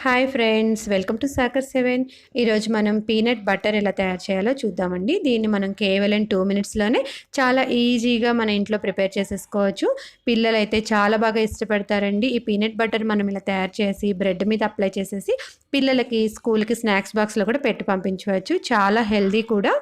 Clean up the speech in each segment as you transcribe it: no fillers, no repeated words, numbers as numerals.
Hi friends, welcome to soccer 7. ఈరోజు మనం peanut butter ఎలా తయారు చేయాలో చూద్దామండి. దీన్ని మనం కేవలం 2 మినిట్స్లోనే చాలా ఈజీగా మన ఇంట్లో ప్రిపేర్ చేసేసుకోవచ్చు. పిల్లలైతే చాలా బాగా ఇష్టపడతారండి. ఈ పీనట్ బటర్ మనం ఇలా తయారు చేసి బ్రెడ్ మీద అప్లై చేసేసి పిల్లలకి స్కూల్కి స్నాక్స్ బాక్స్లో కూడా పెట్టి పంపించవచ్చు. చాలా హెల్దీ కూడా.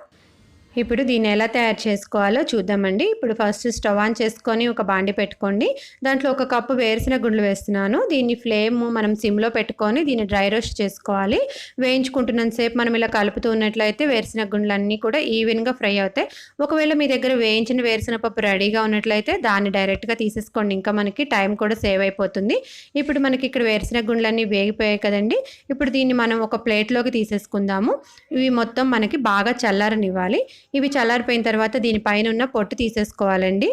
ఇప్పుడు దీన్ని ఎలా తయారు చేసుకోవాలో చూద్దామండి. ఇప్పుడు ఫస్ట్ స్టవ్ ఆన్ చేసుకొని ఒక బాండి పెట్టుకోండి. దాంట్లో 1 కప్పు వేరుశనగ గుండ్లు వేస్తున్నాను. దీన్ని ఫ్లేమ్ మనం సిమ్లో పెట్టుకొని దీన్ని డ్రై రోస్ట్ చేసుకోవాలి. వేయించుకుంటున్నంత సేపు మనం ఇలా కలుపుతూ ఉన్నట్లయితే వేరుశనగ గుండ్లన్నీ కూడా ఈవెన్గా ఫ్రై అవుతాయి. ఒకవేళ మీ దగ్గర వేయించిన వేరుశనగ పప్పు రెడీగా ఉన్నట్లయితే దాన్ని డైరెక్ట్గా తీసేసుకోండి. ఇంకా మనకి టైం కూడా సేవ్ అయిపోతుంది. ఇప్పుడు మనకి ఇక్కడ వేరుశనగ గుండ్లన్నీ వేగిపోయాయి కదండి. ఇప్పుడు దీన్ని మనం ఒక ప్లేట్లోకి తీసేసుకుందాము. ఇవి మొత్తం మనకి బాగా చల్లారనివ్వాలి. ఇవి చల్లారిపోయిన తర్వాత దీనిపైన ఉన్న పొట్టు తీసేసుకోవాలండి.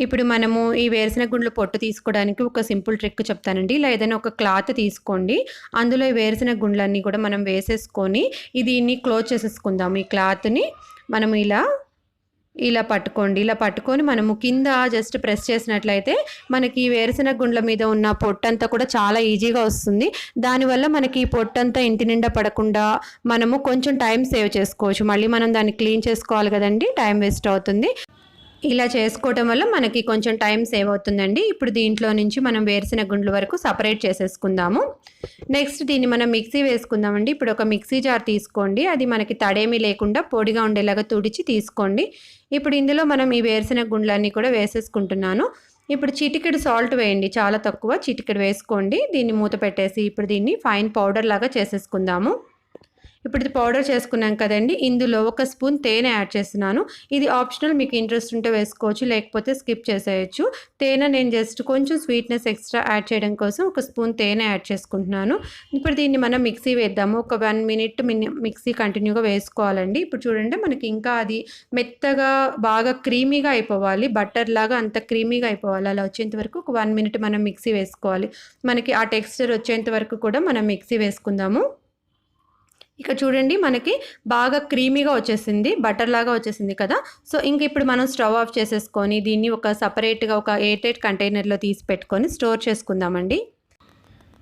ఇప్పుడు మనము ఈ వేరుశనగ గుండ్లు పొట్టు తీసుకోవడానికి ఒక సింపుల్ ట్రిక్ చెప్తానండి. ఇలా ఏదైనా ఒక క్లాత్ తీసుకోండి. అందులో ఈ వేరుశనగ గుండ్లన్నీ కూడా మనం వేసేసుకొని దీన్ని క్లోజ్ చేసేసుకుందాం. ఈ క్లాత్ని మనం ఇలా పట్టుకోండి. ఇలా పట్టుకొని మనము కింద జస్ట్ ప్రెస్ చేసినట్లయితే మనకి వేరుశనగ గుండ్ల మీద ఉన్న పొట్టంతా కూడా చాలా ఈజీగా వస్తుంది. దానివల్ల మనకి ఈ పొట్టంతా ఇంటి నిండా పడకుండా మనము కొంచెం టైం సేవ్ చేసుకోవచ్చు. మళ్ళీ మనం దాన్ని క్లీన్ చేసుకోవాలి కదండి, టైం వేస్ట్ అవుతుంది. ఇలా చేసుకోవటం వల్ల మనకి కొంచెం టైం సేవ్ అవుతుందండి. ఇప్పుడు దీంట్లో నుంచి మనం వేరుశనగ గుండ్ల వరకు సపరేట్ చేసేసుకుందాము. నెక్స్ట్ దీన్ని మనం మిక్సీ వేసుకుందామండి. ఇప్పుడు ఒక మిక్సీ జార్ తీసుకోండి. అది మనకి తడేమీ లేకుండా పొడిగా ఉండేలాగా తుడిచి తీసుకోండి. ఇప్పుడు ఇందులో మనం ఈ వేరుశనగ గుండ్లన్నీ కూడా వేసేసుకుంటున్నాను. ఇప్పుడు చిటికెడు సాల్ట్ వేయండి, చాలా తక్కువ, చిటికెడు వేసుకోండి. దీన్ని మూత పెట్టేసి ఇప్పుడు దీన్ని ఫైన్ పౌడర్ లాగా చేసేసుకుందాము. ఇప్పుడు ఇది పౌడర్ చేసుకున్నాం కదండి. ఇందులో 1 స్పూన్ తేనె యాడ్ చేస్తున్నాను. ఇది ఆప్షనల్, మీకు ఇంట్రెస్ట్ ఉంటే వేసుకోవచ్చు, లేకపోతే స్కిప్ చేసేయచ్చు. తేనె నేను జస్ట్ కొంచెం స్వీట్నెస్ ఎక్స్ట్రా యాడ్ చేయడం కోసం 1 స్పూన్ తేనె యాడ్ చేసుకుంటున్నాను. ఇప్పుడు దీన్ని మనం మిక్సీ వేద్దాము. ఒక 1 మినిట్ మిక్సీ కంటిన్యూగా వేసుకోవాలండి. ఇప్పుడు చూడండి మనకి ఇంకా అది మెత్తగా బాగా క్రీమీగా అయిపోవాలి. బటర్ లాగా అంత క్రీమీగా అయిపోవాలి. అలా వచ్చేంత వరకు ఒక 1 మినిట్ మనం మిక్సీ వేసుకోవాలి. మనకి ఆ టెక్స్చర్ వచ్చేంత వరకు కూడా మనం మిక్సీ వేసుకుందాము. ఇక్కడ చూడండి మనకి బాగా క్రీమీగా వచ్చేసింది, బటర్ లాగా వచ్చేసింది కదా. సో ఇంక ఇప్పుడు మనం స్టవ్ ఆఫ్ చేసేసుకొని దీన్ని ఒక సపరేట్గా ఒక ఎయిర్ టైట్ కంటైనర్లో తీసి పెట్టుకొని స్టోర్ చేసుకుందామండి.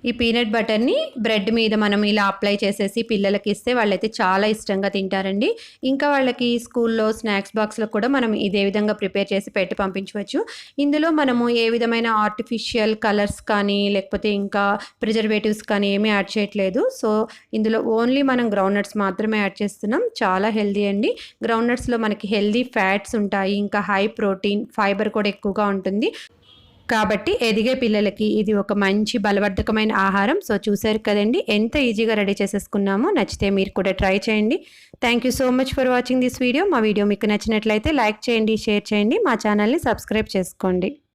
ఈ పీనట్ బటర్ని బ్రెడ్ మీద మనం ఇలా అప్లై చేసేసి పిల్లలకి ఇస్తే వాళ్ళైతే చాలా ఇష్టంగా తింటారండి. ఇంకా వాళ్ళకి స్కూల్లో స్నాక్స్ బాక్స్లో కూడా మనం ఇదే విధంగా ప్రిపేర్ చేసి పెట్టి పంపించవచ్చు. ఇందులో మనము ఏ విధమైన ఆర్టిఫిషియల్ కలర్స్ కానీ లేకపోతే ఇంకా ప్రిజర్వేటివ్స్ కానీ ఏమీ యాడ్ చేయట్లేదు. సో ఇందులో ఓన్లీ మనం గ్రౌండ్ నట్స్ మాత్రమే యాడ్ చేస్తున్నాం. చాలా హెల్దీ అండి. గ్రౌండ్ నట్స్లో మనకి హెల్దీ ఫ్యాట్స్ ఉంటాయి, ఇంకా హై ప్రోటీన్, ఫైబర్ కూడా ఎక్కువగా ఉంటుంది. కాబట్టి ఎదిగే పిల్లలకి ఇది ఒక మంచి బలవర్ధకమైన ఆహారం. సో చూసారు కదండి ఎంత ఈజీగా రెడీ చేసేసుకున్నామో. నచ్చితే మీరు కూడా ట్రై చేయండి. Thank you so much for watching this video. మా వీడియో మీకు నచ్చినట్లయితే లైక్ చేయండి, షేర్ చేయండి, మా ఛానల్ని సబ్స్క్రైబ్ చేసుకోండి.